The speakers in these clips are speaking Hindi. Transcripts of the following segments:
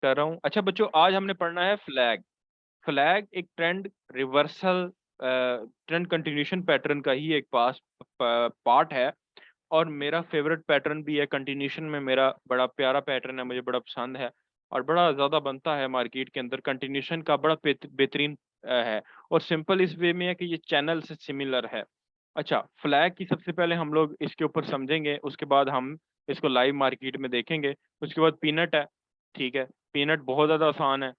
कर रहा हूँ। अच्छा बच्चों, आज हमने पढ़ना है फ्लैग। फ्लैग एक trend reversal, trend continuation pattern का ही एक पार्ट है, और मेरा फेवरेट पैटर्न भी है। कंटिन्यूशन में मेरा बड़ा प्यारा पैटर्न है, मुझे बड़ा पसंद है और बड़ा ज़्यादा बनता है मार्केट के अंदर। कंटिन्यूशन का बड़ा बेहतरीन है, और सिंपल इस वे में है कि ये चैनल से सिमिलर है। अच्छा, फ्लैग की सबसे पहले हम लोग इसके ऊपर समझेंगे, उसके बाद हम इसको लाइव मार्केट में देखेंगे। उसके बाद पीनट है, ठीक है। पीनट बहुत ज़्यादा आसान है,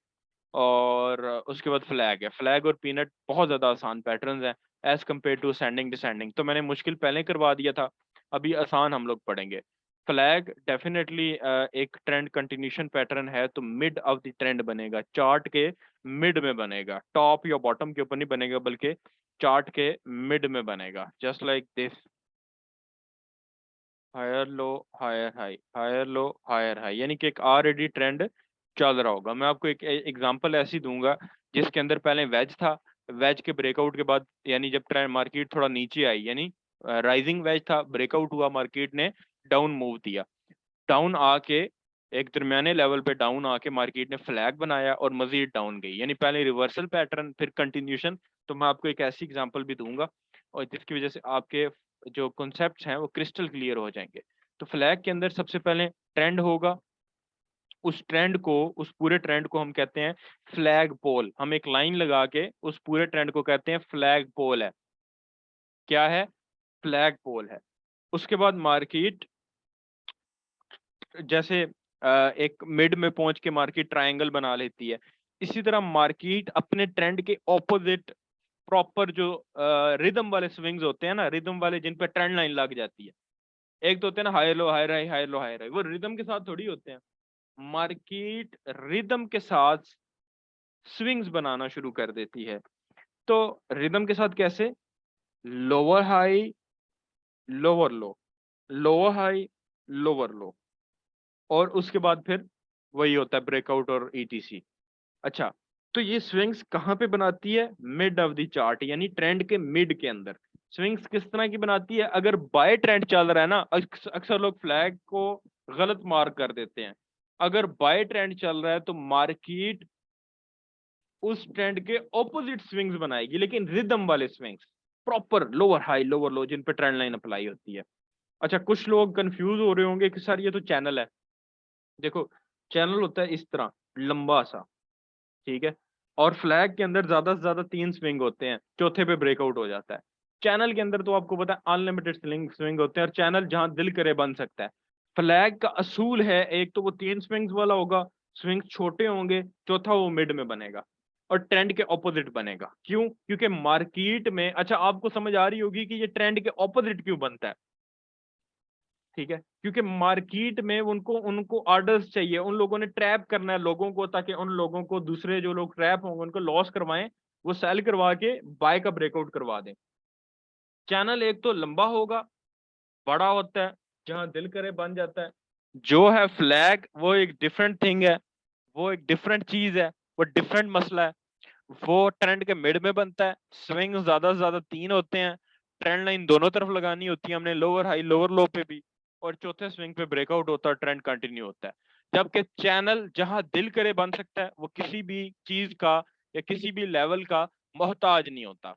और उसके बाद फ्लैग है। फ्लैग और पीनट बहुत ज़्यादा आसान पैटर्न्स हैं as compare to ascending descending. तो मैंने मुश्किल पहले करवा दिया था, अभी आसान हम लोग पढ़ेंगे। फ्लैग डेफिनेटली एक ट्रेंड कंटिन्यूशन पैटर्न है, तो मिड ऑफ द ट्रेंड बनेगा, चार्ट के मिड में बनेगा, टॉप या बॉटम के ऊपर नहीं बनेगा, बल्कि चार्ट के मिड में बनेगा, just like this. Higher low, higher high, higher low, higher high, यानी कि एक ऑलरेडी ट्रेंड चल रहा होगा। मैं आपको एक एग्जांपल ऐसी दूंगा जिसके अंदर पहले वेज था, वेज के ब्रेकआउट के बाद, यानी जब ट्रेंड मार्केट थोड़ा नीचे आई, यानी राइजिंग वेज था, ब्रेकआउट हुआ, मार्केट ने डाउन मूव दिया, डाउन आके एक दरमियाने लेवल पे डाउन आके मार्केट ने फ्लैग बनाया और मजीद डाउन गई, यानी पहले रिवर्सल पैटर्न फिर कंटिन्यूशन। तो मैं आपको एक ऐसी एग्जांपल भी दूंगा और जिसकी वजह से आपके जो कॉन्सेप्ट्स हैं वो क्रिस्टल क्लियर हो जाएंगे। तो फ्लैग के अंदर सबसे पहले ट्रेंड होगा, उस ट्रेंड को, उस पूरे ट्रेंड को हम कहते हैं फ्लैग पोल। हम एक लाइन लगा के उस पूरे ट्रेंड को कहते हैं फ्लैग पोल है। क्या है? फ्लैग पोल है। उसके बाद मार्केट जैसे एक मिड में पहुंच के मार्केट ट्रायंगल बना लेती है, इसी तरह मार्केट अपने ट्रेंड के ऑपोजिट प्रॉपर जो रिदम वाले स्विंग्स होते हैं ना, रिदम वाले जिन पे ट्रेंड लाइन लग जाती है, एक तो होते हैं ना high low high high, high low high high, वो रिदम के साथ थोड़ी होते हैं। मार्केट रिदम के साथ स्विंग्स बनाना शुरू कर देती है। तो रिदम के साथ कैसे? लोअर हाई, लोअर लो, लोअर हाई, लोअर लो, और उसके बाद फिर वही होता है ब्रेकआउट और ईटीसी। अच्छा, तो ये स्विंग्स कहाँ पे बनाती है? मिड ऑफ द चार्ट, यानी ट्रेंड के मिड के अंदर। स्विंग्स किस तरह की बनाती है? अगर बाय ट्रेंड चल रहा है ना, अक्सर लोग फ्लैग को गलत मार्क कर देते हैं। अगर बाय ट्रेंड चल रहा है तो मार्केट उस ट्रेंड के ऑपोजिट स्विंग्स बनाएगी, लेकिन रिदम वाले swings, proper lower high lower low, जिन पे ट्रेंड लाइन अप्लाई होती है। अच्छा, कुछ लोग कंफ्यूज हो रहे होंगे कि सर ये तो चैनल है। देखो, चैनल होता है इस तरह लंबा सा, ठीक है, और फ्लैग के अंदर ज्यादा से ज्यादा तीन स्विंग होते हैं, चौथे पे ब्रेकआउट हो जाता है। चैनल के अंदर तो आपको पता है अनलिमिटेड स्विंग स्विंग होते हैं, और चैनल जहां दिल करे बन सकता है। फ्लैग का असूल है, एक तो वो तीन स्विंग्स वाला होगा, स्विंग्स छोटे होंगे, चौथा वो मिड में बनेगा और ट्रेंड के ऑपोजिट बनेगा। क्यों? क्योंकि मार्केट में, अच्छा आपको समझ आ रही होगी कि ये ट्रेंड के ऑपोजिट क्यों बनता है, ठीक है, क्योंकि मार्केट में उनको उनको ऑर्डर्स चाहिए, उन लोगों ने ट्रैप करना है लोगों को, ताकि उन लोगों को, दूसरे जो लोग ट्रैप होंगे उनको लॉस करवाएं, वो सेल करवा के बाय का ब्रेकआउट करवा दें। चैनल एक तो लंबा होगा, बड़ा होता है, जहां दिल करे बन जाता है। जो है फ्लैग, वो एक डिफरेंट थिंग है, वो एक डिफरेंट चीज है, वो डिफरेंट मसला है। वो ट्रेंड के मिड में बनता है, स्विंग ज्यादा से ज्यादा तीन होते हैं, ट्रेंड लाइन दोनों तरफ लगानी होती है हमने, लोअर हाई लोअर लो पे भी, और चौथे स्विंग पे ब्रेकआउट होता है, ट्रेंड कंटिन्यू होता है। जबकि चैनल जहां दिल करे बन सकता है, वो किसी भी चीज का या किसी भी लेवल का मोहताज नहीं होता।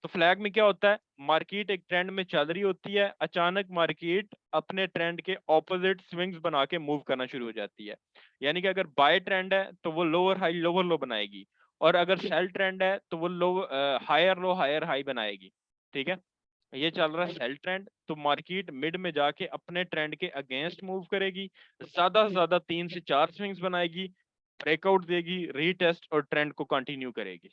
तो फ्लैग में क्या होता है? मार्केट एक ट्रेंड में चल रही होती है, अचानक मार्केट अपने ट्रेंड के ऑपोजिट स्विंग्स बना के मूव करना शुरू हो जाती है। यानी कि अगर बाय ट्रेंड है तो वो लोअर हाई लोअर लो बनाएगी, और अगर सेल ट्रेंड है तो वो हायर लो हायर हाई बनाएगी, ठीक है। ये चल रहा है सेल ट्रेंड, तो मार्केट मिड में जाके अपने ट्रेंड के अगेंस्ट मूव करेगी, ज्यादा से ज्यादा तीन से चार स्विंग्स बनाएगी, ब्रेकआउट देगी, रीटेस्ट और ट्रेंड को कंटिन्यू करेगी।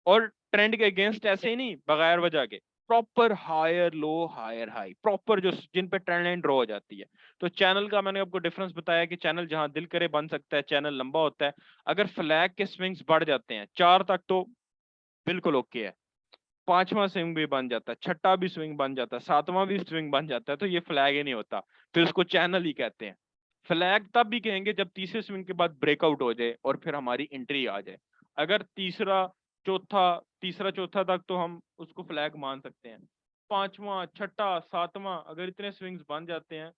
और ट्रेंड के अगेंस्ट ऐसे ही नहीं, बगैर वजह के, proper higher low higher high, proper जो जिन पे ट्रेंड लाइन ड्रॉ हो जाती है। तो चैनल का मैंने आपको डिफरेंस बताया कि चैनल जहां दिल करे बन सकता है, चैनल लंबा होता है। अगर फ्लैग के स्विंग्स बढ़ जाते हैं चार तक तो बिल्कुल ओके है, पांचवा स्विंग भी बन जाता है, छठा भी स्विंग बन जाता है, सातवां भी स्विंग बन जाता है, तो ये फ्लैग ही नहीं होता, फिर उसको चैनल ही कहते हैं। फ्लैग तब भी कहेंगे जब तीसरे स्विंग के बाद ब्रेकआउट हो जाए और फिर हमारी एंट्री आ जाए। अगर चौथा तीसरा चौथा तक तो हम उसको फ्लैग मान सकते हैं, पांचवा छठा सातवां अगर इतने स्विंग्स बन जाते हैं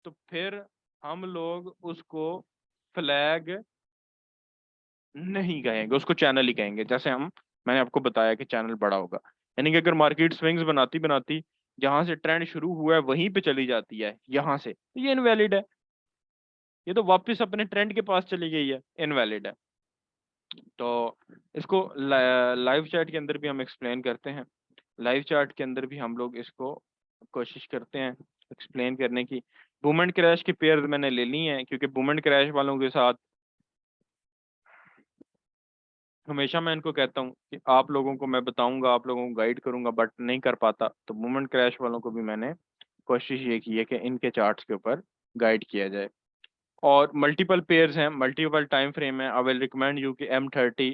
तो फिर हम लोग उसको फ्लैग नहीं कहेंगे, उसको चैनल ही कहेंगे। जैसे मैंने आपको बताया कि चैनल बड़ा होगा, यानी कि अगर मार्केट स्विंग्स बनाती बनाती जहां से ट्रेंड शुरू हुआ है वहीं पे चली जाती है यहाँ से, तो ये इनवैलिड है। ये तो वापस अपने ट्रेंड के पास चली गई है, इनवैलिड है। तो इसको लाइव चैट के अंदर भी हम एक्सप्लेन करते हैं। लाइव चार्ट के अंदर भी हम लोग इसको कोशिश करते हैं एक्सप्लेन करने की। बूम क्रैश की पेयर मैंने ले ली हैं, क्योंकि बूम क्रैश वालों के साथ हमेशा मैं इनको कहता हूँ कि आप लोगों को मैं बताऊंगा, आप लोगों को गाइड करूंगा, बट नहीं कर पाता। तो बूम क्रैश वालों को भी मैंने कोशिश ये की है कि इनके चार्ट्स के ऊपर गाइड किया जाए। और मल्टीपल पेयर्स हैं, मल्टीपल टाइम फ्रेम है। आई विल रिकमेंड यू कि M30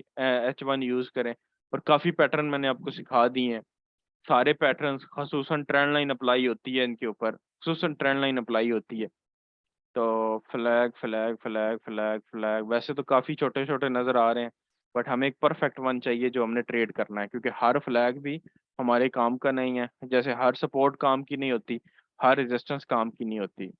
H1 यूज करें। और काफी पैटर्न मैंने आपको सिखा दिए हैं। सारे पैटर्न्स खसूसन ट्रेंड लाइन अप्लाई होती है इनके ऊपर, खसूसन ट्रेंड लाइन अप्लाई होती है। तो flag flag flag flag flag वैसे तो काफी छोटे छोटे नजर आ रहे हैं, बट हमें एक परफेक्ट वन चाहिए जो हमने ट्रेड करना है, क्योंकि हर फ्लैग भी हमारे काम का नहीं है। जैसे हर सपोर्ट काम की नहीं होती, हर रेजिस्टेंस काम की नहीं होती।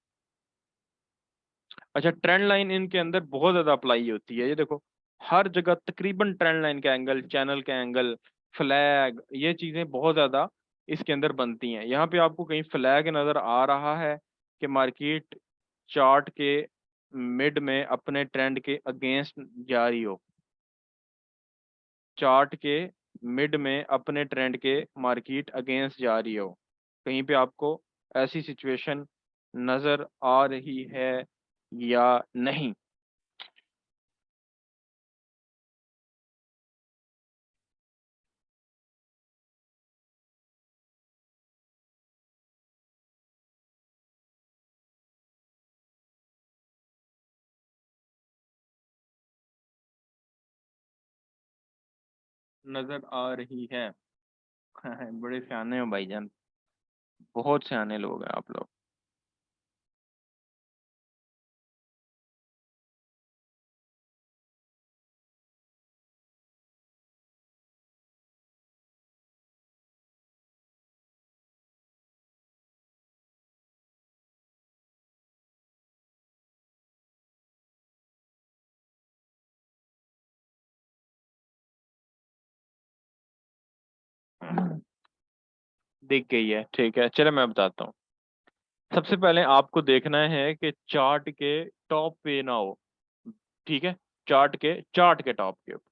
अच्छा, ट्रेंड लाइन इनके अंदर बहुत ज्यादा अप्लाई होती है। ये देखो, हर जगह तकरीबन ट्रेंड लाइन का एंगल, चैनल का एंगल, फ्लैग, ये चीजें बहुत ज्यादा इसके अंदर बनती हैं। यहाँ पे आपको कहीं फ्लैग नजर आ रहा है कि मार्केट चार्ट के मिड में अपने ट्रेंड के अगेंस्ट जा रही हो, चार्ट के मिड में अपने ट्रेंड के मार्केट अगेंस्ट जा रही हो, कहीं पे आपको ऐसी सिचुएशन नजर आ रही है या नहीं? नजर आ रही है। बड़े सियाने हो भाईजान, बहुत सियाने लोग हैं आप लोग। दिख गई है, ठीक है, चलो मैं बताता हूँ। सबसे पहले आपको देखना है कि चार्ट के टॉप पे ना हो, ठीक है, चार्ट के टॉप के ऊपर।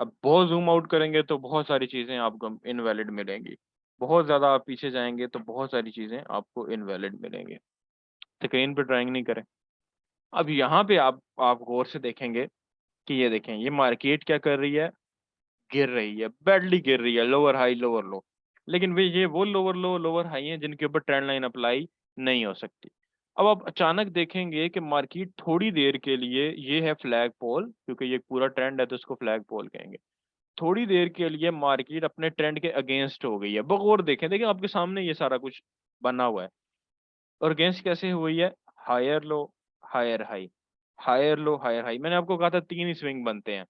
अब बहुत जूम आउट करेंगे तो बहुत सारी चीजें आपको इनवैलिड मिलेंगी, बहुत ज्यादा आप पीछे जाएंगे तो बहुत सारी चीजें आपको इनवैलिड मिलेंगी। स्क्रीन पे ड्राइंग नहीं करें। अब यहाँ पे आप गौर से देखेंगे कि ये देखें, ये मार्केट क्या कर रही है, गिर रही है, बैडली गिर रही है, लोअर हाई लोअर लो। लेकिन वे ये वो लोअर लो लोअर हाई है जिनके ऊपर ट्रेंड लाइन अप्लाई नहीं हो सकती। अब आप अचानक देखेंगे कि मार्केट थोड़ी देर के लिए, ये है फ्लैग पोल, क्योंकि ये पूरा ट्रेंड है तो इसको फ्लैग पोल कहेंगे। थोड़ी देर के लिए मार्केट अपने ट्रेंड के अगेंस्ट हो गई है। बगौर देखें, देखिए आपके सामने ये सारा कुछ बना हुआ है। और अगेंस्ट कैसे हुई है? Higher low, higher high, higher low, higher high. मैंने आपको कहा था तीन ही स्विंग बनते हैं,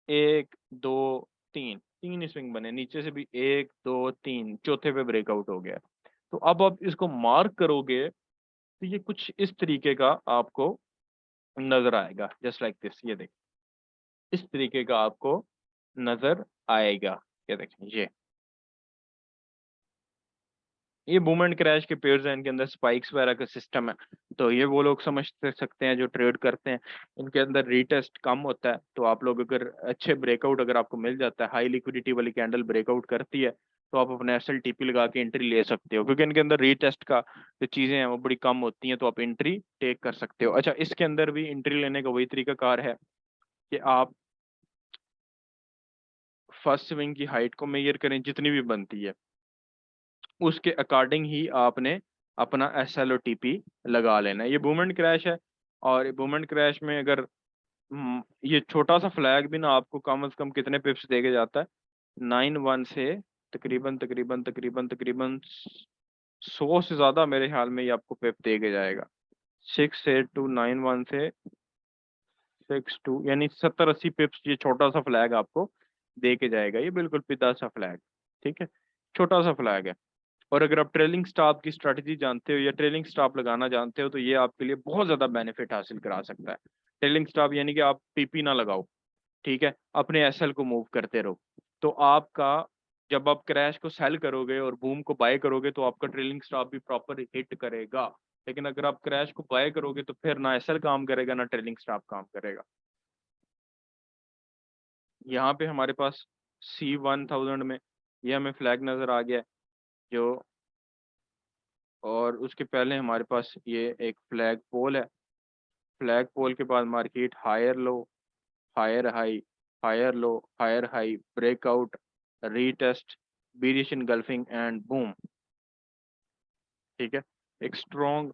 एक दो तीन, तीन ही स्विंग बने, नीचे से भी एक दो तीन, चौथे पे ब्रेकआउट हो गया। तो अब आप इसको मार्क करोगे तो ये कुछ इस तरीके का आपको नजर आएगा, जस्ट लाइक दिस। ये देखिए, इस तरीके का आपको नजर आएगा। ये देखें, ये बूम एंड क्रैश के पेयर्स हैं, इनके अंदर स्पाइक्स वगैरह का सिस्टम है। तो ये वो लोग समझ सकते हैं जो ट्रेड करते हैं। इनके अंदर रीटेस्ट कम होता है, तो आप लोग अगर अच्छे ब्रेकआउट अगर आपको मिल जाता है, हाई लिक्विडिटी वाली कैंडल ब्रेकआउट करती है, तो आप अपने SLTP लगा के एंट्री ले सकते हो, क्योंकि इनके अंदर रीटेस्ट का जो चीजें हैं वो बड़ी कम होती हैं, तो आप एंट्री टेक कर सकते हो। अच्छा, इसके अंदर भी एंट्री लेने का वही तरीका कार है कि आप फर्स्ट स्विंग की हाइट को मेजर करें जितनी भी बनती है, उसके अकॉर्डिंग ही आपने अपना SLOTP लगा लेना है। ये बूम एंड क्रैश है। और बूम एंड क्रैश में अगर ये छोटा सा फ्लैग भी ना आपको कम से कम कितने पिप्स दे के जाता है, 9-1 से तकरीबन तकरीबन तकरीबन तकरीबन 100 से ज्यादा मेरे ख्याल में ये आपको पिप दे के जाएगा। 6 से 9-1 से 6-2 यानी 70-80 पिप्स ये छोटा सा फ्लैग आपको दे के जाएगा। ये बिल्कुल पिता सा फ्लैग, ठीक है, छोटा सा फ्लैग है। और अगर आप ट्रेलिंग स्टॉप की स्ट्रेटजी जानते हो या ट्रेलिंग स्टॉप लगाना जानते हो, तो ये आपके लिए बहुत ज्यादा बेनिफिट हासिल करा सकता है। ट्रेलिंग स्टॉप यानी कि आप पीपी ना लगाओ, ठीक है, अपने एसएल को मूव करते रहो। तो आपका जब आप क्रैश को सेल करोगे और बूम को बाय करोगे तो आपका ट्रेलिंग स्टॉप भी प्रॉपर हिट करेगा। लेकिन अगर आप क्रैश को बाय करोगे तो फिर ना एसएल काम करेगा ना ट्रेलिंग स्टॉप काम करेगा। यहाँ पे हमारे पास C1000 में ये हमें फ्लैग नजर आ गया है जो, और उसके पहले हमारे पास ये एक फ्लैग पोल है। फ्लैग पोल के बाद market higher low, higher high, higher low, higher high, breakout, retest, bearish engulfing and boom. ठीक है, एक स्ट्रॉन्ग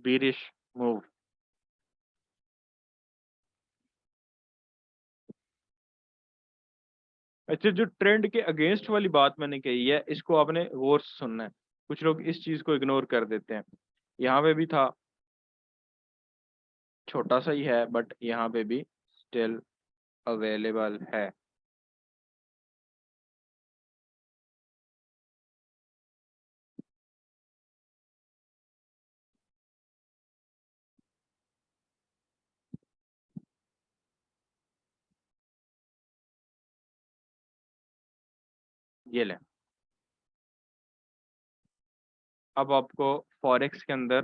bearish मूव। अच्छा, जो ट्रेंड के अगेंस्ट वाली बात मैंने कही है इसको आपने गौर से सुनना है। कुछ लोग इस चीज को इग्नोर कर देते हैं। यहाँ पे भी था, छोटा सा ही है बट यहाँ पे भी स्टिल अवेलेबल है। ये ले, अब आपको फॉरेक्स के अंदर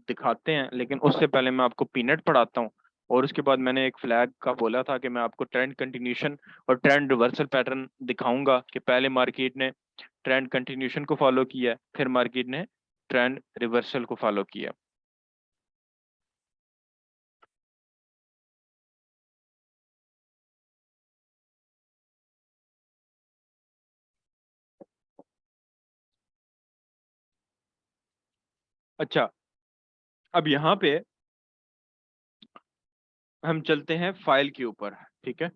दिखाते हैं, लेकिन उससे पहले मैं आपको पीनट पढ़ाता हूँ। और उसके बाद मैंने एक फ्लैग का बोला था कि मैं आपको ट्रेंड कंटिन्यूशन और ट्रेंड रिवर्सल पैटर्न दिखाऊंगा कि पहले मार्केट ने ट्रेंड कंटिन्यूशन को फॉलो किया, फिर मार्केट ने ट्रेंड रिवर्सल को फॉलो किया। अच्छा, अब यहाँ पे हम चलते हैं फाइल के ऊपर। ठीक है,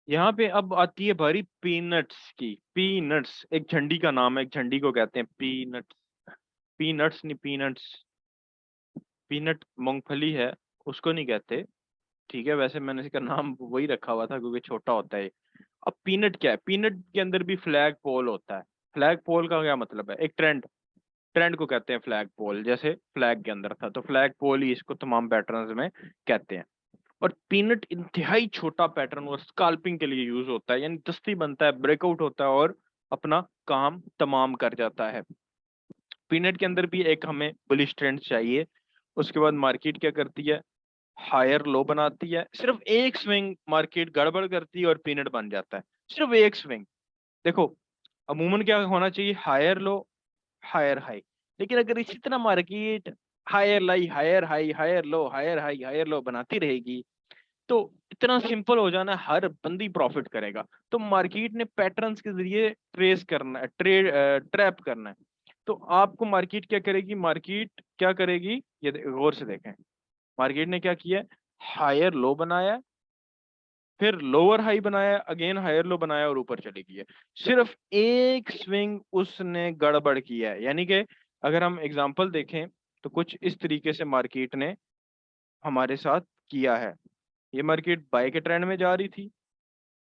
यहाँ पे अब आती है बारी पीनट्स की। पीनट्स एक झंडी का नाम है, एक झंडी को कहते हैं पीनट्स। पीनट्स नहीं, पीनट्स। पीनट मूंगफली है, उसको नहीं कहते। ठीक है, वैसे मैंने इसका नाम वही रखा हुआ था क्योंकि छोटा होता है। अब पीनट क्या है? पीनट के अंदर भी फ्लैग पोल होता है। फ्लैग पोल का क्या मतलब है? एक ट्रेंड, ट्रेंड को कहते हैं फ्लैग पोल। जैसे फ्लैग के अंदर था तो फ्लैग पोल ही इसको तमाम पैटर्न्स में कहते हैं। और पीनट इंतहाई छोटा पैटर्न और स्काल्पिंग के लिए यूज होता है, यानी दस्ती बनता है, ब्रेकआउट होता है और अपना काम तमाम कर जाता है। पीनट के अंदर भी एक हमें बुलिश ट्रेंड चाहिए। उसके बाद मार्केट क्या करती है? हायर लो बनाती है, सिर्फ एक स्विंग मार्केट गड़बड़ करती है और पीनट बन जाता है। सिर्फ एक स्विंग। देखो, अमूमन क्या होना चाहिए? Higher low, higher high. लेकिन अगर इसी तरह market higher low, higher high, higher low, higher high, higher low बनाती रहेगी तो इतना सिंपल हो जाना है, हर बंदी प्रॉफिट करेगा। तो मार्केट ने पैटर्न्स के जरिए ट्रेस करना है, ट्रैप करना है। तो आपको मार्केट क्या करेगी? मार्केट क्या करेगी ये गौर से देखें। मार्केट ने क्या किया? हायर लो बनाया, फिर लोअर हाई बनाया, अगेन हायर लो बनाया और ऊपर चली गई है। सिर्फ एक स्विंग उसने गड़बड़ किया है। यानी कि अगर हम एग्जांपल देखें तो कुछ इस तरीके से मार्केट ने हमारे साथ किया है। ये मार्केट बाय के ट्रेंड में जा रही थी,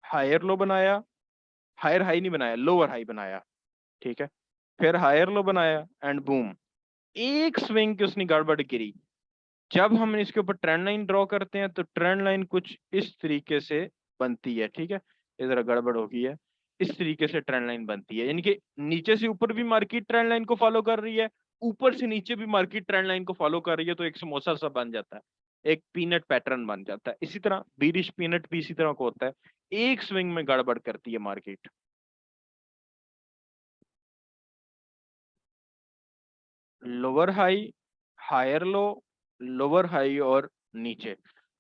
हायर लो बनाया, हायर हाई नहीं बनाया, लोअर हाई बनाया। ठीक है, फिर हायर लो बनाया एंड बूम, एक स्विंग की उसने गड़बड़ गिरी। जब हम इसके ऊपर ट्रेंड लाइन ड्रॉ करते हैं तो ट्रेंड लाइन कुछ इस तरीके से बनती है। ठीक है, ये जरा गड़बड़ हो गई है। इस तरीके से ट्रेंड लाइन बनती है, यानी कि नीचे से ऊपर भी मार्केट ट्रेंड लाइन को फॉलो कर रही है, ऊपर से नीचे भी मार्केट ट्रेंड लाइन को फॉलो कर रही है, तो एक समोसा सा बन जाता है, एक पीनट पैटर्न बन जाता है। इसी तरह बीरिश पीनट भी इसी तरह को होता है, एक स्विंग में गड़बड़ करती है market. Lower high, higher low, lower high और नीचे।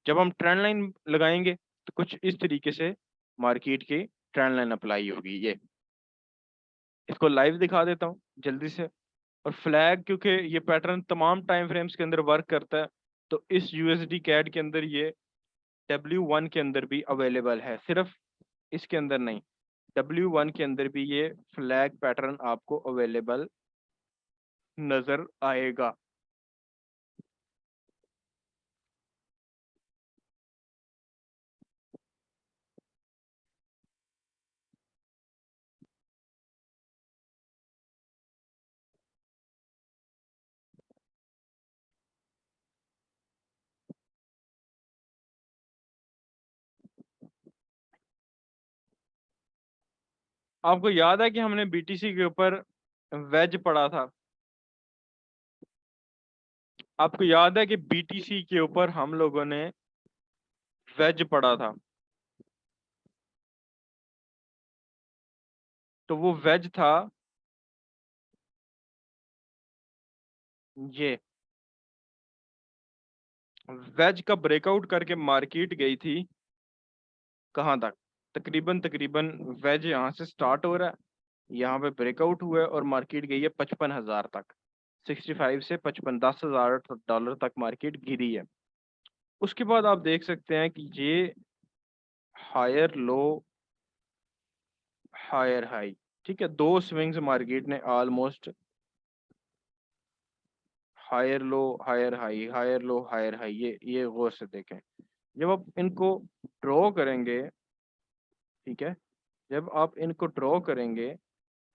जब हम ट्रेंड लाइन लगाएंगे तो कुछ इस तरीके से मार्केट की ट्रेंड लाइन अप्लाई होगी। ये इसको लाइव दिखा देता हूँ जल्दी से। और फ्लैग, क्योंकि ये पैटर्न तमाम टाइम फ्रेम्स के अंदर वर्क करता है, तो इस यूएसडी कैड के अंदर ये W1 के अंदर भी अवेलेबल है, सिर्फ इसके अंदर नहीं। W1 के अंदर भी ये फ्लैग पैटर्न आपको अवेलेबल नजर आएगा। आपको याद है कि हमने बीटीसी के ऊपर वेज पढ़ा था? आपको याद है कि बीटीसी के ऊपर हम लोगों ने वेज पढ़ा था? तो वो वेज था ये। वेज का ब्रेकआउट करके मार्केट गई थी कहाँ तक? तकरीबन तकरीबन वेज यहाँ से स्टार्ट हो रहा है, यहाँ पे ब्रेकआउट हुआ है और मार्केट गई है 55,000 तक। 65 से 55, $10,000 तक मार्केट गिरी है। उसके बाद आप देख सकते हैं कि ये हायर लो, हायर हाई, ठीक है, दो स्विंग्स मार्केट ने almost, higher low higher high, higher low higher high, ये गौर से देखें। जब आप इनको ड्रॉ करेंगे, ठीक है, जब आप इनको ड्रॉ करेंगे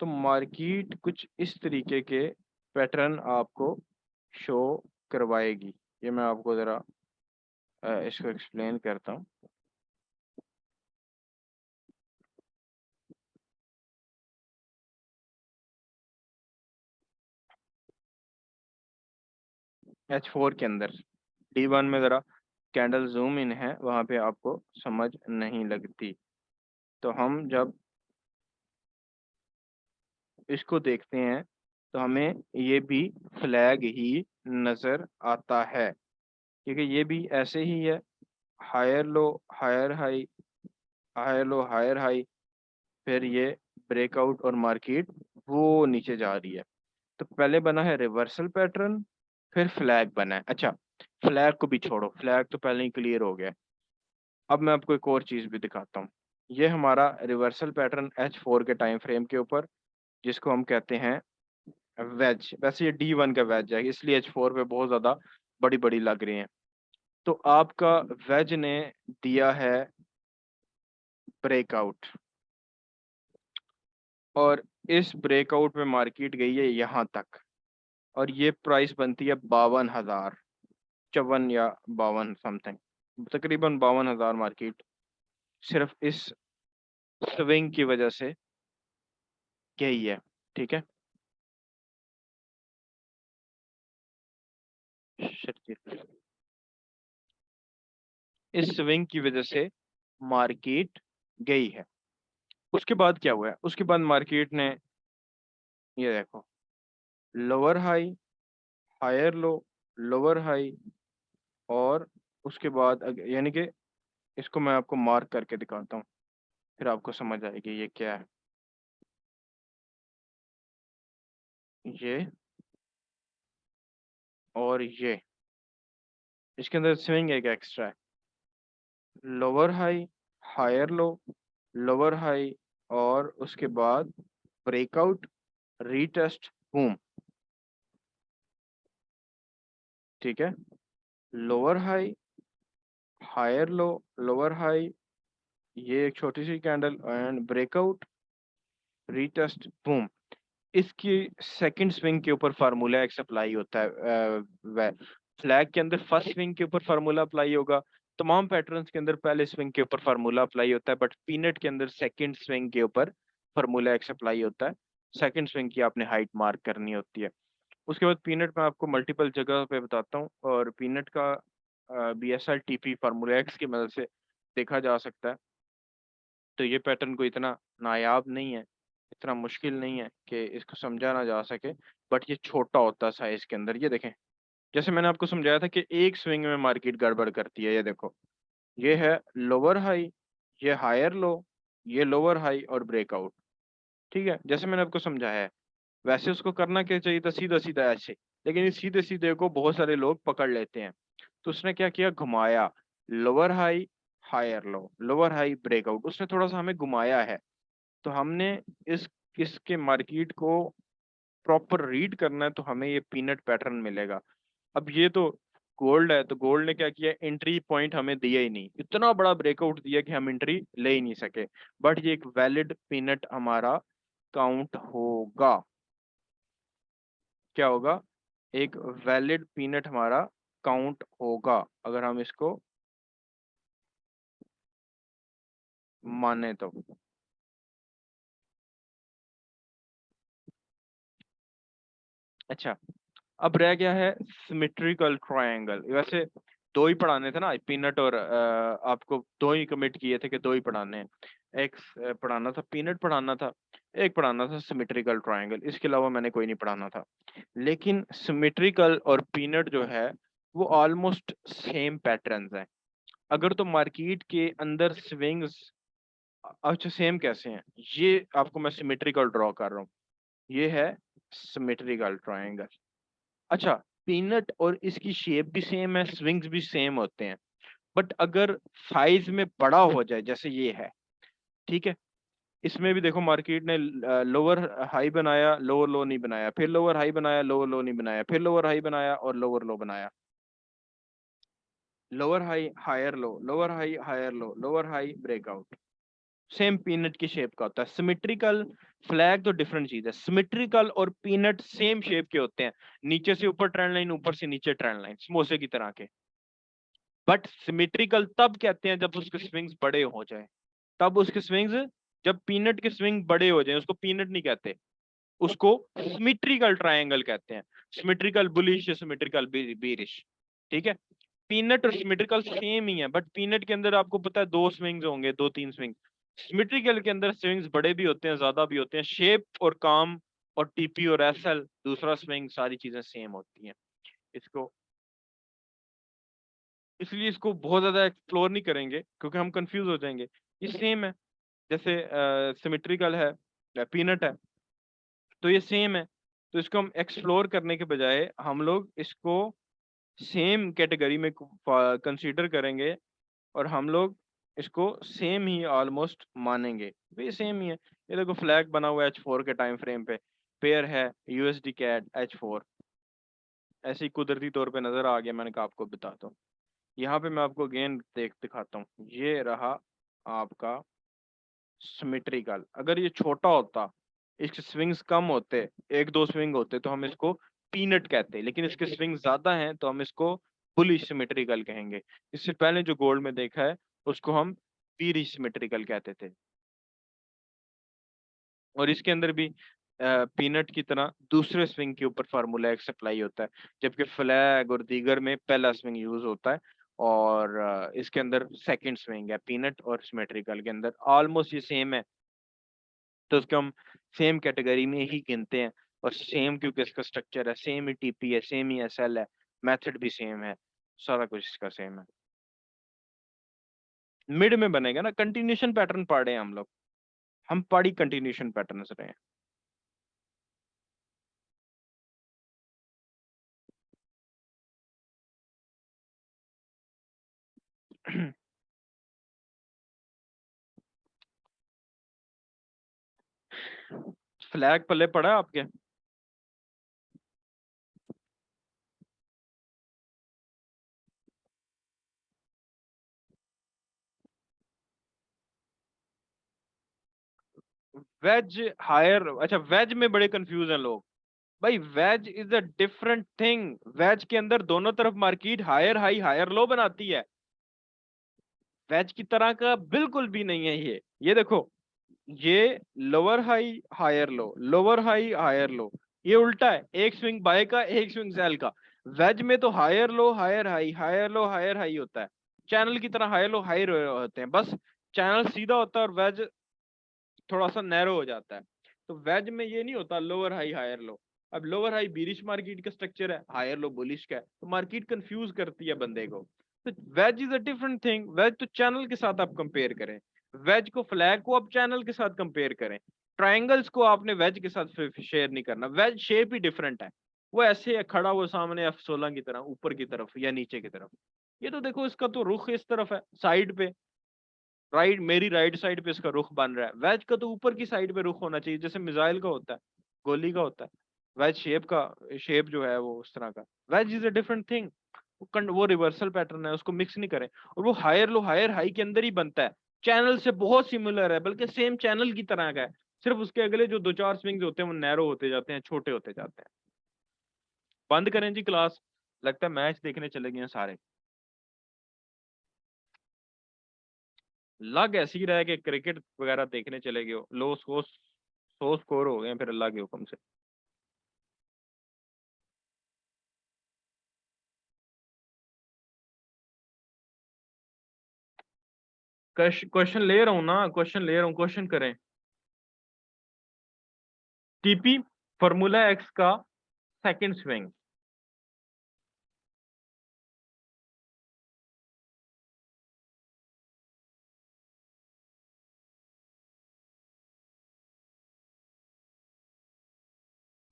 तो मार्केट कुछ इस तरीके के पैटर्न आपको शो करवाएगी। ये मैं आपको ज़रा इसको एक्सप्लेन करता हूँ। H4 के अंदर D1 में ज़रा कैंडल जूम इन है, वहाँ पे आपको समझ नहीं लगती। तो हम जब इसको देखते हैं तो हमें ये भी फ्लैग ही नज़र आता है, क्योंकि ये भी ऐसे ही है, higher low higher high, higher low higher high, फिर ये ब्रेकआउट और मार्केट वो नीचे जा रही है। तो पहले बना है रिवर्सल पैटर्न, फिर फ्लैग बना है। अच्छा, फ्लैग को भी छोड़ो, फ्लैग तो पहले ही क्लियर हो गया। अब मैं आपको एक और चीज भी दिखाता हूँ। ये हमारा रिवर्सल पैटर्न H4 के टाइम फ्रेम के ऊपर, जिसको हम कहते हैं वेज। वैसे ये D1 का वेज है, इसलिए H4 पे बहुत ज्यादा बड़ी बड़ी लग रही हैं। तो आपका वेज ने दिया है ब्रेकआउट, और इस ब्रेकआउट में मार्केट गई है यहाँ तक, और ये प्राइस बनती है 52,000, 54 या 52 समथिंग, तकरीबन 52,000 मार्केट सिर्फ इस स्विंग की वजह से गई है। ठीक है, इस स्विंग की वजह से मार्केट गई है। उसके बाद क्या हुआ है? उसके बाद मार्केट ने, ये देखो, lower high, higher low, lower high, और उसके बाद यानी कि इसको मैं आपको मार्क करके दिखाता हूँ, फिर आपको समझ आएगी ये क्या है। ये और ये, इसके अंदर स्विंग एक एक्स्ट्रा है, lower high, higher low, lower high, और उसके बाद ब्रेकआउट, रीटेस्ट, बूम। ठीक है, lower high, higher low, lower high, ये एक छोटी सी candle, and breakout, retest, boom. इसकी सेकंड स्विंग के ऊपर फार्मूला एक अप्लाई होता है। फ्लैग के अंदर फर्स्ट स्विंग के ऊपर फार्मूला अप्लाई होगा, तमाम पैटर्न्स के अंदर पहले स्विंग के ऊपर फार्मूला अप्लाई होता है, बट पीनट के अंदर सेकंड स्विंग के ऊपर फार्मूला एक अप्लाई होता है। सेकंड स्विंग की आपने हाइट मार्क करनी होती है। उसके बाद पीनट में आपको मल्टीपल जगह पे बताता हूँ, और पीनट का BSR TP फार्मूला एक्स की मदद से देखा जा सकता है। तो ये पैटर्न को इतना नायाब नहीं है, इतना मुश्किल नहीं है कि इसको समझा ना जा सके, बट ये छोटा होता है साइज के अंदर। ये देखें, जैसे मैंने आपको समझाया था कि एक स्विंग में मार्केट गड़बड़ करती है। ये देखो, ये है लोअर हाई, ये हायर लो, ये लोअर हाई और ब्रेकआउट। ठीक है, जैसे मैंने आपको समझाया है, वैसे उसको करना क्या चाहिए था, सीधा सीधा ऐसे, लेकिन इस सीधे सीधे को बहुत सारे लोग पकड़ लेते हैं। तो उसने क्या किया, घुमाया, lower high, higher low, lower high, breakout, उसने थोड़ा सा हमें घुमाया है। तो हमने इस इसके मार्केट को प्रॉपर रीड करना है, तो हमें ये पीनट पैटर्न मिलेगा। अब ये तो गोल्ड है, तो गोल्ड ने क्या किया, एंट्री पॉइंट हमें दिया ही नहीं, इतना बड़ा ब्रेकआउट दिया कि हम एंट्री ले ही नहीं सके। बट ये एक वैलिड पीनट हमारा काउंट होगा। क्या होगा? एक वैलिड पीनट हमारा काउंट होगा, अगर हम इसको माने तो। अच्छा, अब रह गया है सिमेट्रिकल ट्रायंगल। वैसे दो ही पढ़ाने थे ना, पीनट और आपको दो ही कमिट किए थे कि दो ही पढ़ाने हैं। एक पढ़ाना था, पीनट पढ़ाना था, एक पढ़ाना था सिमेट्रिकल ट्रायंगल। इसके अलावा मैंने कोई नहीं पढ़ाना था। लेकिन सिमेट्रिकल और पीनट जो है वो ऑलमोस्ट सेम पैटर्न्स हैं। अगर तो मार्केट के अंदर स्विंग्स, अच्छा सेम कैसे हैं, ये आपको मैं सिमेट्रिकल ड्रॉ कर रहा हूँ। ये है सिमेट्रिकल ट्रायंगल। अच्छा, पीनट और इसकी शेप भी सेम है, स्विंग्स भी सेम होते हैं। बट अगर साइज में बड़ा हो जाए, जैसे ये है, ठीक है, इसमें भी देखो मार्केट ने लोअर हाई बनाया, लोअर लो नहीं बनाया, फिर लोअर हाई बनाया, लोअर लो नहीं बनाया, फिर लोअर हाई बनाया और लोअर लो बनाया। Lower high higher low, lower high higher low, lower high breakout. Same peanut की शेप का होता है। सिमेट्रिकल फ्लैग तो डिफरेंट चीज है। सिमेट्रिकल और पीनट सेम शेप के होते हैं, नीचे से ऊपर ट्रेंड लाइन, ऊपर से नीचे ट्रेंड लाइन, समोसे की तरह के। बट सिमेट्रिकल तब कहते हैं जब उसके स्विंग्स बड़े हो जाए, तब उसके स्विंग्स, जब पीनट के स्विंग बड़े हो जाए उसको पीनट नहीं कहते, उसको सिमेट्रिकल ट्रायंगल कहते हैं। सिमेट्रिकल बुलिश या सिमेट्रिकल बीरिश, ठीक है। पीनट और सिमेट्रिकल सेम ही है, बट पीनट के अंदर आपको पता है दो स्विंग्स होंगे, दो तीन स्विंग। सिमेट्रिकल के अंदर स्विंग्स बड़े भी होते हैं, ज्यादा भी होते हैं। शेप और काम और टीपी और एसएल, दूसरा स्विंग, सारी चीजें सेम होती हैं। इसको, इसलिए इसको बहुत ज्यादा एक्सप्लोर नहीं करेंगे क्योंकि हम कंफ्यूज हो जाएंगे। ये सेम है, जैसे सिमेट्रिकल है, पीनट है, तो ये सेम है। तो इसको हम एक्सप्लोर करने के बजाय हम लोग इसको सेम कैटेगरी में कंसीडर करेंगे, और हम लोग इसको सेम ही ऑलमोस्ट मानेंगे। तो ये सेम ही है। ये देखो फ्लैग बना हुआ है H4 के टाइम फ्रेम पे, पेयर है USD कैड H4, ऐसे ही कुदरती तौर पे नजर आ गया, मैंने कहा आपको बताता हूँ। यहाँ पे मैं आपको अगेन दिखाता हूँ, ये रहा आपका सिमेट्रिकल। अगर ये छोटा होता, इसके स्विंग्स कम होते, एक दो स्विंग होते, तो हम इसको पीनट कहते, लेकिन इसके स्विंग ज्यादा हैं तो हम इसको बुलिश सिमेट्रिकल कहेंगे। इससे पहले जो गोल्ड में देखा है उसको हम पीरिश सिमेट्रिकल कहते थे। और इसके अंदर भी पीनट की तरह दूसरे स्विंग के ऊपर फार्मूला एक्स अप्लाई होता है, जबकि फ्लैग और दीगर में पहला स्विंग यूज होता है। और इसके अंदर सेकंड स्विंग है, पीनट और सिमेट्रिकल के अंदर ऑलमोस्ट ये सेम है, तो उसको हम सेम कैटेगरी में ही गिनते हैं। और सेम क्योंकि इसका स्ट्रक्चर है, सेम ही टीपी है, सेम ही एसएल है, मेथड भी सेम है, सारा कुछ इसका सेम है। मिड में बनेगा ना, कंटिन्यूशन पैटर्न पढ़े हैं हम लोग, हम पढ़ी कंटिन्यूशन पैटर्न रहे हैं। फ्लैग पल्ले पड़ा है आपके? वेज हायर, अच्छा वेज में बड़े कंफ्यूज हैं लोग। भाई wedge is a different thing. Wedge के अंदर दोनों तरफ market higher high higher low बनाती है, वेज की तरह का बिल्कुल भी नहीं है ये देखो, ये lower high higher low, lower high higher low, ये उल्टा है, एक स्विंग बाय का एक स्विंग सेल का। वेज में तो higher low higher high, higher low higher high होता है, चैनल की तरह हायर लो हाई होते हैं, बस चैनल सीधा होता है और वेज थोड़ा सा नैरो हो जाता है। तो वेज में ये नहीं होता लोअर हाई हायर लो। अब लोअर हाई बीरिश मार्केट का स्ट्रक्चर है, हायर लो बुलिश का है, तो मार्केट कंफ्यूज करती है बंदे को। तो wedge is a different thing. Wedge तो चैनल के साथ आप कंपेयर करें, वेज को फ्लैग को आप चैनल के साथ कंपेयर करें। ट्राइंगल्स को आपने वेज के साथ शेयर नहीं करना, वेज शेप ही डिफरेंट है। वो ऐसे है खड़ा हुआ सामने F16 की तरह, ऊपर की तरफ या नीचे की तरफ। ये तो देखो इसका तो रुख इस तरफ है साइड पे, राइट, मेरी राइट साइड पे इसका रुख बन रहा है। वेज का तो ऊपर की साइड पे रुख होना चाहिए, जैसे मिसाइल का होता है, गोली का होता है। वेज शेप का, शेप जो है वो उस तरह का। Wedge is a different thing, वो रिवर्सल पैटर्न है, उसको मिक्स नहीं करें। और वो हायर लो हायर हाई के अंदर ही बनता है, चैनल से बहुत सिमिलर है, बल्कि सेम चैनल की तरह का है। सिर्फ उसके अगले जो दो चार स्विंग्स होते हैं वो नैरो होते जाते हैं, छोटे होते जाते हैं। बंद करें जी क्लास, लगता है मैच देखने चले गए हैं सारे। लग ऐसे ही रहा है कि क्रिकेट वगैरह देखने चले गए हो, लो स्कोर, 100 स्कोर हो गए हैं फिर अल्लाह के हुक्म से। क्वेश्चन ले रहा हूं ना, क्वेश्चन ले रहा हूं, क्वेश्चन करें। टीपी फॉर्मूला एक्स का सेकंड स्विंग।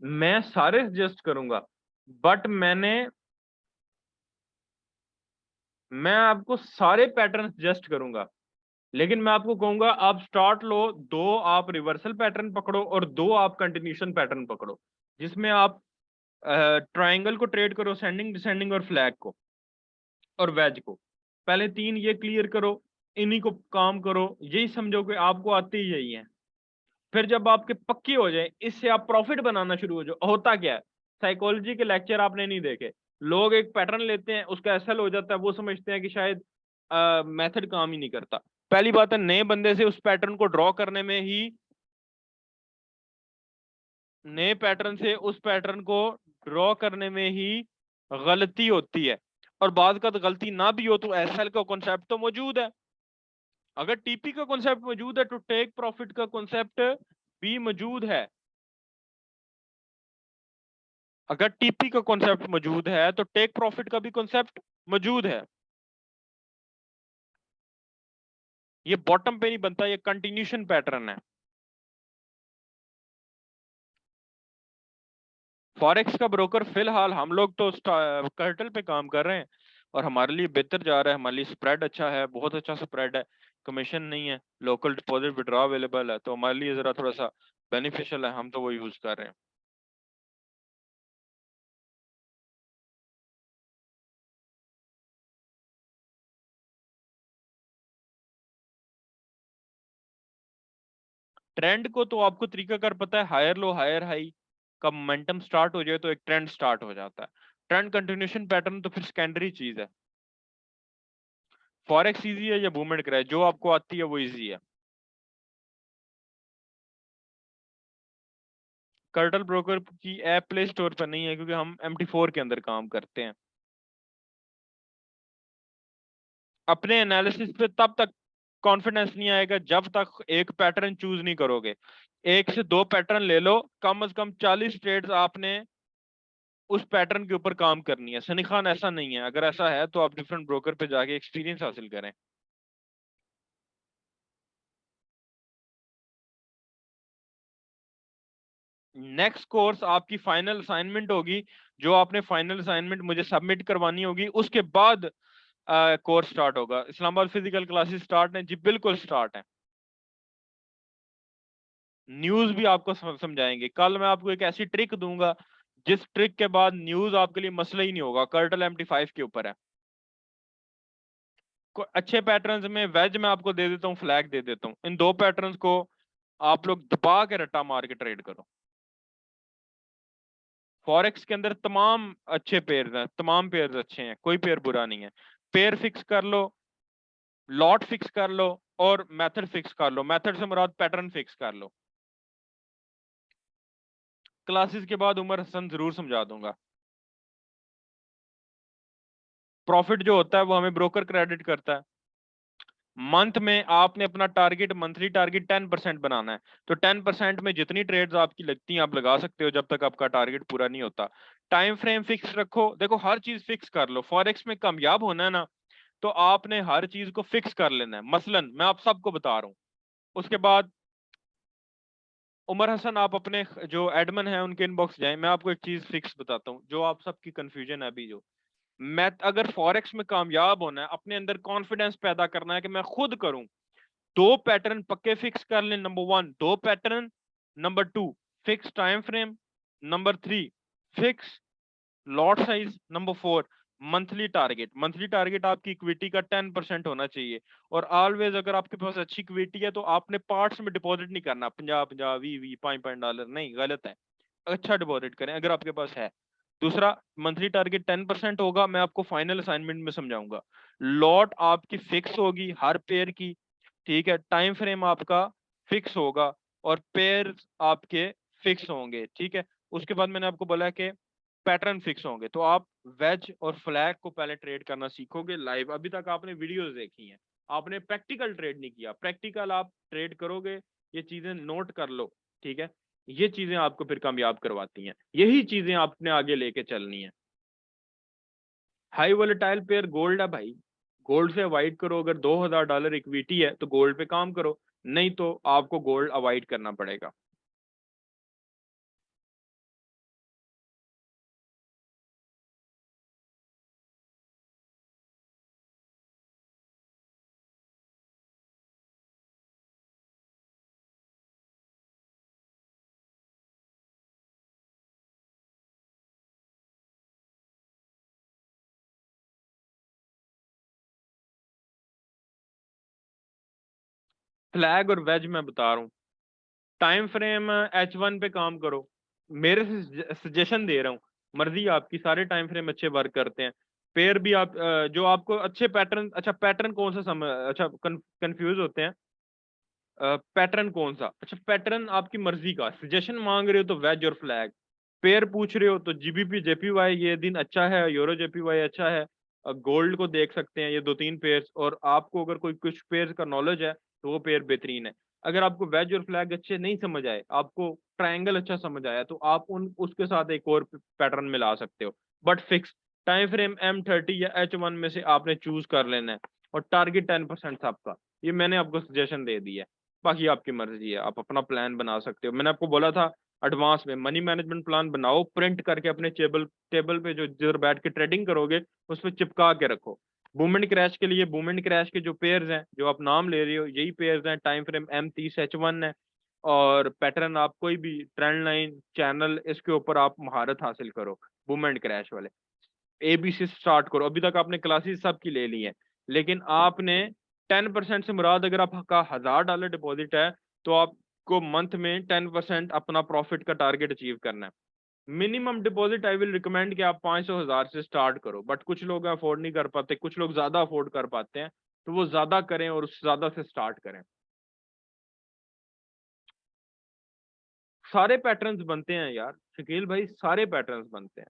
मैं सारे सजेस्ट करूंगा, बट मैं आपको सारे पैटर्न सजेस्ट करूंगा, लेकिन मैं आपको कहूंगा आप स्टार्ट लो, दो आप रिवर्सल पैटर्न पकड़ो और दो आप कंटिन्यूशन पैटर्न पकड़ो, जिसमें आप ट्रायंगल को ट्रेड करो, सेंडिंग डिसेंडिंग और फ्लैग को और वेज को। पहले तीन ये क्लियर करो, इन्हीं को काम करो, यही समझो कि आपको आते ही यही है। फिर जब आपके पक्की हो जाए, इससे आप प्रॉफिट बनाना शुरू हो जाओ। होता क्या है, साइकोलॉजी के लेक्चर आपने नहीं देखे, लोग एक पैटर्न लेते हैं, उसका एसएल हो जाता है, वो समझते हैं कि शायद मेथड काम ही नहीं करता। पहली बात है, नए बंदे से उस पैटर्न को ड्रॉ करने में ही, नए पैटर्न से उस पैटर्न को ड्रॉ करने में ही गलती होती है। और बाद का तो गलती ना भी हो तो एसएल का कॉन्सेप्ट तो मौजूद है। अगर टीपी का कॉन्सेप्ट मौजूद है तो टेक प्रॉफिट का कॉन्सेप्ट भी मौजूद है। अगर टीपी का कॉन्सेप्ट मौजूद है तो टेक प्रॉफिट का भी कॉन्सेप्ट मौजूद है। ये बॉटम पे नहीं बनता, ये कंटिन्यूशन पैटर्न है। फॉरेक्स का ब्रोकर फिलहाल हम लोग तो कर्टल पे काम कर रहे हैं और हमारे लिए बेहतर जा रहा है, हमारे लिए स्प्रेड अच्छा है, बहुत अच्छा स्प्रेड है, कमीशन नहीं है, लोकल डिपॉजिट विड्रॉ अवेलेबल है, तो हमारे लिए जरा थोड़ा सा बेनिफिशियल है, हम तो वो यूज कर रहे हैं। ट्रेंड को तो आपको तरीकाकार पता है, हायर लो हायर हाई का मोमेंटम स्टार्ट हो जाए तो एक ट्रेंड स्टार्ट हो जाता है। ट्रेंड कंटिन्यूशन पैटर्न तो फिर सेकेंडरी चीज है। फॉरेक्स इजी है या मूवमेंट क्रैश, जो आपको आती है वो इजी है। कर्टल ब्रोकर की ऐप प्ले स्टोर पर नहीं है क्योंकि हम MT4 के अंदर काम करते हैं। अपने एनालिसिस पे तब तक कॉन्फिडेंस नहीं आएगा जब तक एक पैटर्न चूज नहीं करोगे। एक से दो पैटर्न ले लो, कम से कम 40 ट्रेड्स आपने उस पैटर्न के ऊपर काम करनी है। सनी खान ऐसा नहीं है, अगर ऐसा है तो आप डिफरेंट ब्रोकर पे जाके एक्सपीरियंस हासिल करें। नेक्स्ट कोर्स आपकी फाइनल असाइनमेंट होगी, जो आपने फाइनल असाइनमेंट मुझे सबमिट करवानी होगी, उसके बाद कोर्स स्टार्ट होगा। इस्लामाबाद फिजिकल क्लासेस स्टार्ट है जी, बिल्कुल स्टार्ट है। न्यूज भी आपको समझाएंगे। कल मैं आपको एक ऐसी ट्रिक दूंगा जिस ट्रिक के बाद न्यूज आपके लिए मसला ही नहीं होगा। कर्टल MT5 के ऊपर है। अच्छे पैटर्न्स में वेज में आपको दे देता हूँ, फ्लैग दे देता हूँ, इन दो पैटर्न्स को आप लोग दबा के रट्टा मार के ट्रेड करो। फॉरेक्स के अंदर तमाम अच्छे पेयर्स हैं, तमाम पेयर्स अच्छे हैं, कोई पेयर बुरा नहीं है। पेयर फिक्स कर लो, लॉट फिक्स कर लो और मेथड फिक्स कर लो। मेथड से मुराद पैटर्न फिक्स कर लो। क्लासेस के बाद उमर हसन जरूर समझा दूंगा। प्रॉफिट जो होता है वो हमें ब्रोकर क्रेडिट करता है। मंथ में आपने अपना टारगेट, मंथली टारगेट 10% बनाना है, तो 10% में जितनी ट्रेड्स आपकी लगती हैं आप लगा सकते हो जब तक आपका टारगेट पूरा नहीं होता। टाइम फ्रेम फिक्स रखो, देखो हर चीज फिक्स कर लो। फॉरेक्स में कामयाब होना है ना, तो आपने हर चीज को फिक्स कर लेना है। मसलन मैं आप सबको बता रहा हूँ। उसके बाद उमर हसन, आप अपने जो एडमिन है उनके इनबॉक्स जाएं, मैं आपको एक चीज फिक्स बताता हूँ जो आप सबकी कंफ्यूजन है अभी। जो मैं, अगर फॉरेक्स में कामयाब होना है, अपने अंदर कॉन्फिडेंस पैदा करना है कि मैं खुद करूं, दो पैटर्न पक्के फिक्स कर लें। नंबर वन, दो pattern. Number two, fix time frame. Number three, fix lot size. Number four, monthly target. Monthly target आपकी इक्विटी का 10% होना चाहिए। और ऑलवेज अगर आपके पास अच्छी इक्विटी है तो आपने पार्ट्स में डिपॉजिट नहीं करना, 50-50, 20-20, $5 नहीं, गलत है। अच्छा डिपॉजिट करें अगर आपके पास है। दूसरा, मंथली टारगेट 10% होगा, मैं आपको फाइनल असाइनमेंट में समझाऊंगा। लॉट आपकी फिक्स होगी हर पेयर की, ठीक है। टाइम फ्रेम आपका फिक्स होगा और पेयर आपके फिक्स होंगे, ठीक है। उसके बाद मैंने आपको बोला कि पैटर्न फिक्स होंगे, तो आप वेज और फ्लैग को पहले ट्रेड करना सीखोगे लाइव। अभी तक आपने वीडियोस देखी हैं, आपने प्रैक्टिकल ट्रेड नहीं किया। प्रैक्टिकल आप ट्रेड करोगे, ये चीजें नोट कर लो, ठीक है। ये चीजें आपको फिर कामयाब करवाती हैं, यही चीजें आपने आगे लेके चलनी है। हाई वोलेटाइल पेयर गोल्ड है भाई, गोल्ड से अवॉइड करो। अगर $2000 इक्विटी है तो गोल्ड पे काम करो, नहीं तो आपको गोल्ड अवॉइड करना पड़ेगा। फ्लैग और वेज मैं बता रहा हूँ, टाइम फ्रेम H1 पे काम करो। मेरे से सजेशन दे रहा हूँ, मर्जी आपकी, सारे टाइम फ्रेम अच्छे वर्क करते हैं। पेयर भी आप जो आपको अच्छे पैटर्न, अच्छा पैटर्न कौन सा समझ, अच्छा कंफ्यूज होते हैं, पैटर्न कौन सा, अच्छा पैटर्न आपकी मर्जी का। सजेशन मांग रहे हो तो वेज और फ्लैग। पेयर पूछ रहे हो तो जीबीपी जेपीवाई ये दिन अच्छा है, यूरो जेपीवाई अच्छा है। गोल्ड को देख सकते हैं, ये दो तीन पेयर्स, और आपको अगर कोई कुछ पेयर्स का नॉलेज है तो वो पेयर बेहतरीन है। अगर आपको वेज और फ्लैग अच्छे नहीं समझ आए, आपको ट्रायंगल अच्छा समझ आया, तो आप उन उसके साथ एक और पैटर्न मिला सकते हो। But fix time frame M30 या H1 में से आपने चूज कर लेना है, और टारगेट 10% आपका। ये मैंने आपको सजेशन दे दिया है, बाकी आपकी मर्जी है, आप अपना प्लान बना सकते हो। मैंने आपको बोला था एडवांस में मनी मैनेजमेंट प्लान बनाओ, प्रिंट करके अपने टेबल टेबल पे जो जिधर बैठ के ट्रेडिंग करोगे उस पर चिपका के रखो। बूमेंट क्रैश के लिए, बूमेंट क्रैश के जो पेयर्स हैं जो आप नाम ले रहे हो, यही पेयर्स हैं। टाइम फ्रेम M30 H1 है, और पैटर्न आप कोई भी ट्रेंड लाइन चैनल इसके ऊपर आप महारत हासिल करो। बूमेंट क्रैश वाले ABC स्टार्ट करो। अभी तक आपने क्लासेस सबकी ले ली है, लेकिन आपने 10% से मुराद, अगर आपका $1000 डिपॉजिट है तो आपको मंथ में 10% अपना प्रॉफिट का टारगेट अचीव करना है। Minimum deposit I will recommend कि आप 500 1000 से स्टार्ट करो, बट कुछ लोग अफोर्ड नहीं कर पाते, कुछ लोग ज्यादा अफोर्ड कर पाते हैं, तो वो ज्यादा करें और उस ज्यादा से स्टार्ट करें। सारे पैटर्न्स बनते हैं यार शकील भाई, सारे पैटर्न्स बनते हैं।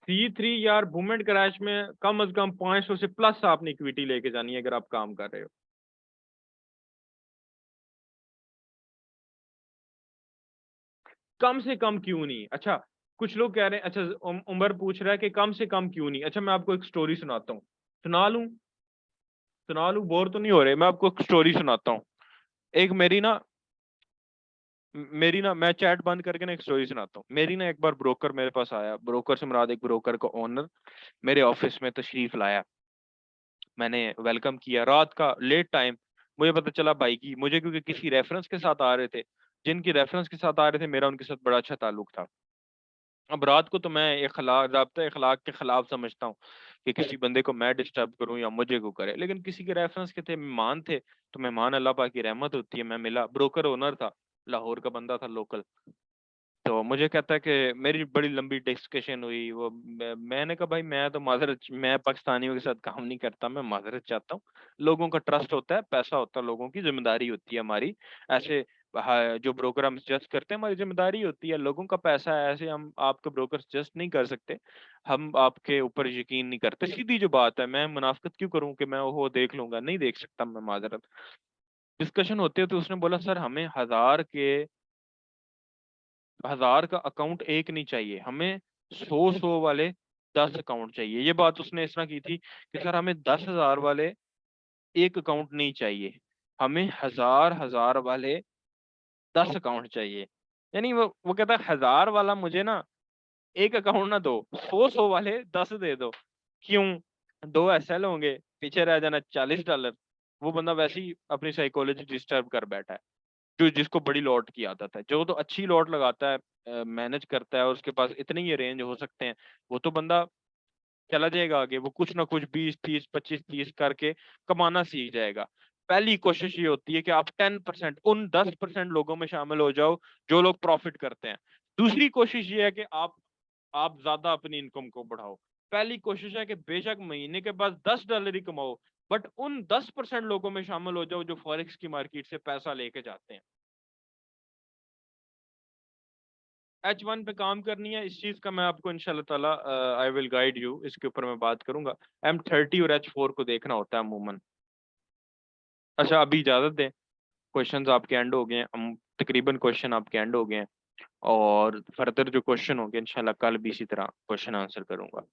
C3 यार, मूवमेंट क्रैश में कम से कम 500 से प्लस आपने इक्विटी लेके जानी है अगर आप काम कर रहे हो। कम से कम क्यों नहीं, अच्छा कुछ लोग कह रहे हैं, अच्छा उमर पूछ रहा है कि कम से कम क्यों नहीं। अच्छा मैं आपको एक स्टोरी सुनाता हूँ, सुना लूं? सुना लूं, बोर तो नहीं हो रहे? मैं आपको एक स्टोरी सुनाता हूँ। एक मेरी ना मैं चैट बंद करके ना एक स्टोरी सुनाता हूँ। मेरी ना एक बार ब्रोकर मेरे पास आया, ब्रोकर से मुराद एक ब्रोकर का ओनर मेरे ऑफिस में तशरीफ लाया। मैंने वेलकम किया, रात का लेट टाइम, मुझे पता चला भाई की, मुझे क्योंकि किसी रेफरेंस के साथ आ रहे थे, जिनकी रेफरेंस के साथ आ रहे थे मेरा उनके साथ बड़ा अच्छा ताल्लुक था। अब रात को तो मैं इखलाक, ज़ाब्ता इखलाक के खिलाफ समझता हूँ कि किसी बंदे को मैं डिस्टर्ब करूं या मुझे को करे, लेकिन किसी के रेफरेंस के थे, मेहमान थे, तो मेहमान अल्लाह पाक की रहमत होती है। मैं मिला, ब्रोकर ओनर था, लाहौर का बंदा था, लोकल। तो मुझे कहता है कि मेरी बड़ी लंबी डिस्कशन हुई, वो मैंने कहा भाई मैं तो माजरत, मैं पाकिस्तानियों के साथ काम नहीं करता, मैं माजरत चाहता हूँ। लोगों का ट्रस्ट होता है, पैसा होता है, लोगों की जिम्मेदारी होती है हमारी। ऐसे जो ब्रोकर हम सजेस्ट करते हैं हमारी जिम्मेदारी होती है, लोगों का पैसा है, ऐसे हम आपके ब्रोकर सजेस्ट नहीं कर सकते, हम आपके ऊपर यकीन नहीं करते। सीधी जो बात है, मैं मुनाफिकत क्यों करूं कि मैं वो देख लूंगा, नहीं देख सकता मैं, माजरत। डिस्कशन होते होते उसने बोला सर हमें 1000 का अकाउंट एक नहीं चाहिए, हमें 100 वाले 10 अकाउंट चाहिए। ये बात उसने इस तरह की थी कि सर हमें 10,000 वाले एक अकाउंट नहीं चाहिए, हमें 1000 वाले 10 अकाउंट चाहिए। यानी वो कहता है 1000 वाला मुझे ना एक अकाउंट ना दो, 100 वाले 10 दे दो। क्यों? 2 SL होंगे, पीछे रह जाना $40। वो बंदा वैसे ही अपनी साइकोलॉजी डिस्टर्ब कर बैठा है, जो जिसको बड़ी लॉट की आदत है, जो तो अच्छी लॉट लगाता है, मैनेज करता है और उसके पास इतने ही रेंज हो सकते हैं, वो तो बंदा चला जाएगा आगे, वो कुछ ना कुछ 20 30 25 30 करके कमाना सीख जाएगा। पहली कोशिश ये होती है कि आप 10%, उन 10% लोगों में शामिल हो जाओ जो लोग प्रॉफिट करते हैं। दूसरी कोशिश ये है कि आप ज्यादा अपनी इनकम को बढ़ाओ। पहली कोशिश है कि बेशक महीने के बाद $10 ही कमाओ, बट उन 10% लोगों में शामिल हो जाओ जो फॉरेक्स की मार्केट से पैसा लेके जाते हैं। H1 पे काम करनी है, इस चीज का मैं आपको इंशाल्लाह ताला आई विल गाइड यू, इसके ऊपर मैं बात करूंगा। M30 और H4 को देखना होता है अमूमन। अच्छा अभी इजाजत दें, क्वेश्चंस आपके एंड हो गए हैं, हम तकरीबन क्वेश्चन आपके एंड हो गए हैं, और फर्दर जो क्वेश्चन होंगे इंशाल्लाह कल भी इसी तरह क्वेश्चन आंसर करूंगा।